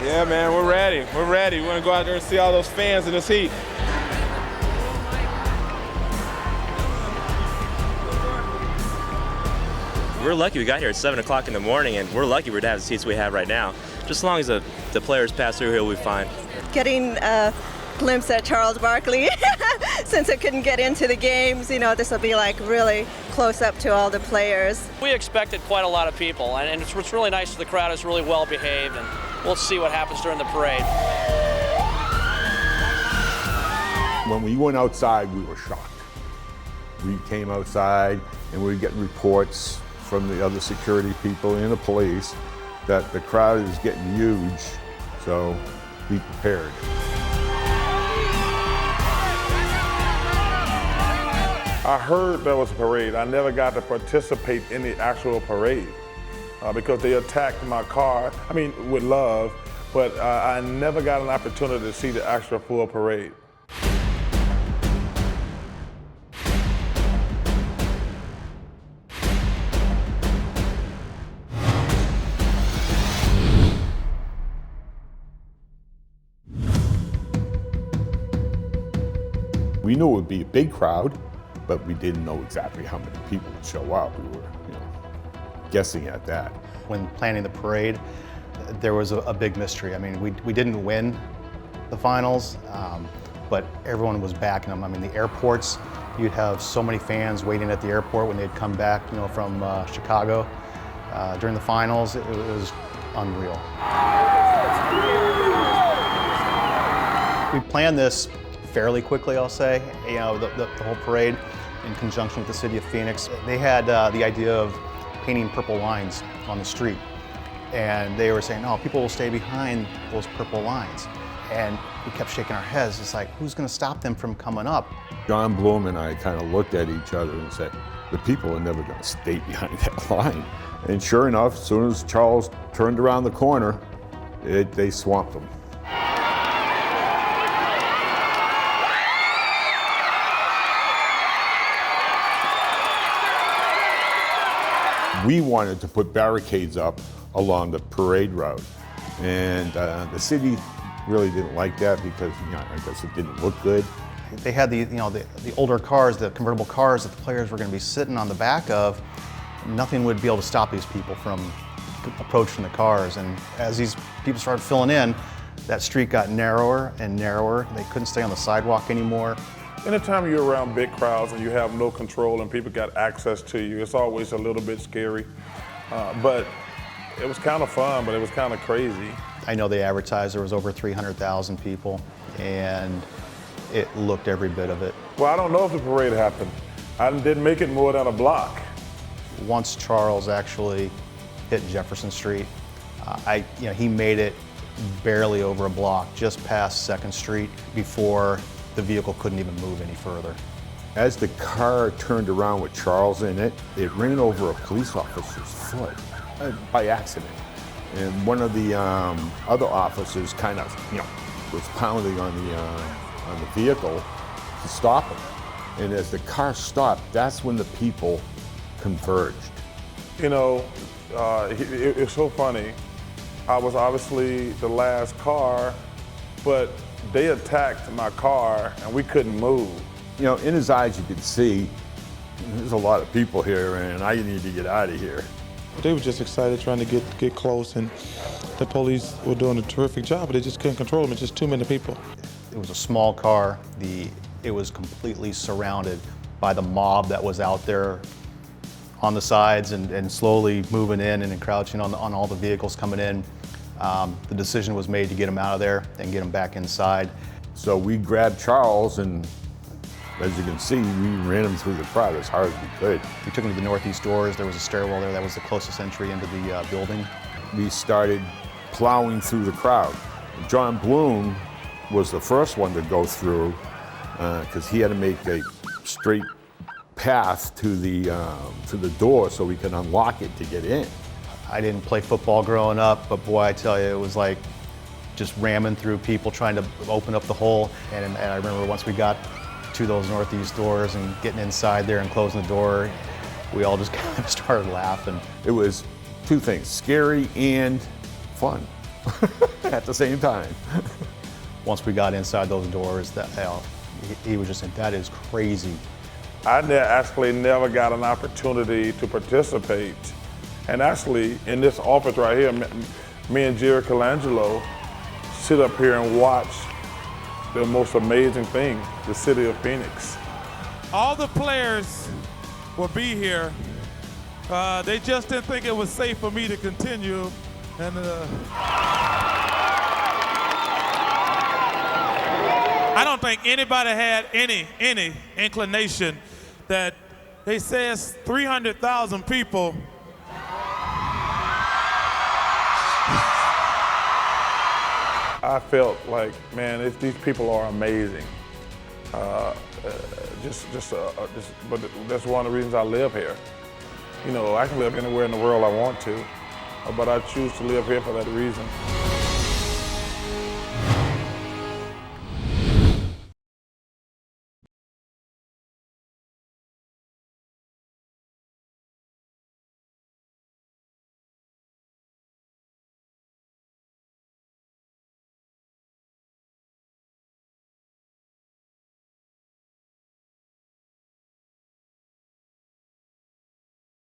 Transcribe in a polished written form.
Yeah, man, we're ready. We're ready. We want to go out there and see all those fans in this heat. We're lucky we got here at 7 o'clock in the morning, and we're lucky we're to have the seats we have right now. Just as long as the players pass through here, we'll be fine. Getting a glimpse at Charles Barkley, since I couldn't get into the games, this will be like really close up to all the players. We expected quite a lot of people, and it's really nice that the crowd is really well behaved, and we'll see what happens during the parade. When we went outside, we were shocked. We came outside and we were getting reports from the other security people and the police that the crowd is getting huge, so be prepared. I heard there was a parade. I never got to participate in the actual parade because they attacked my car, with love, but I never got an opportunity to see the actual full parade. We knew it would be a big crowd, but we didn't know exactly how many people would show up. We were, guessing at that. When planning the parade, there was a big mystery. We didn't win the finals, but everyone was backing them. The airports, you'd have so many fans waiting at the airport when they'd come back, from Chicago during the finals. It was unreal. We planned this fairly quickly, I'll say. The whole parade in conjunction with the city of Phoenix. They had the idea of painting purple lines on the street. And they were saying, no, people will stay behind those purple lines. And we kept shaking our heads. It's like, who's gonna stop them from coming up? John Bloom and I kind of looked at each other and said, the people are never gonna stay behind that line. And sure enough, as soon as Charles turned around the corner, they swamped them. We wanted to put barricades up along the parade route, and the city really didn't like that because, I guess it didn't look good. They had the older cars, the convertible cars that the players were going to be sitting on the back of. Nothing would be able to stop these people from approaching the cars, and as these people started filling in, that street got narrower and narrower. They couldn't stay on the sidewalk anymore. Anytime you're around big crowds and you have no control and people got access to you, it's always a little bit scary. But it was kind of fun, but it was kind of crazy. I know they advertised there was over 300,000 people, and it looked every bit of it. Well, I don't know if the parade happened. I didn't make it more than a block. Once Charles actually hit Jefferson Street, he made it barely over a block, just past 2nd Street, before the vehicle couldn't even move any further. As the car turned around with Charles in it, it ran over a police officer's foot by accident. And one of the other officers kind of, was pounding on the vehicle to stop him. And as the car stopped, that's when the people converged. It's so funny. I was obviously the last car, but they attacked my car and we couldn't move. In his eyes you could see there's a lot of people here and I need to get out of here. They were just excited trying to get close, and the police were doing a terrific job, but they just couldn't control them. It's just too many people. It was a small car. It was completely surrounded by the mob that was out there on the sides and slowly moving in and encroaching on all the vehicles coming in. The decision was made to get him out of there and get him back inside. So we grabbed Charles, and as you can see, we ran him through the crowd as hard as we could. We took him to the northeast doors. There was a stairwell there. That was the closest entry into the building. We started plowing through the crowd. John Bloom was the first one to go through because he had to make a straight path to the door so we could unlock it to get in. I didn't play football growing up, but boy, I tell you, it was like just ramming through people trying to open up the hole. And I remember once we got to those northeast doors and getting inside there and closing the door, we all just kind of started laughing. It was two things, scary and fun. at the same time. Once we got inside those doors, that he was just saying, that is crazy. I actually never got an opportunity to participate. And actually, in this office right here, me and Jerry Colangelo sit up here and watch the most amazing thing, the city of Phoenix. All the players will be here. They just didn't think it was safe for me to continue. And I don't think anybody had any inclination that they says 300,000 people. I felt like, man, these people are amazing. But that's one of the reasons I live here. You know, I can live anywhere in the world I want to, but I choose to live here for that reason.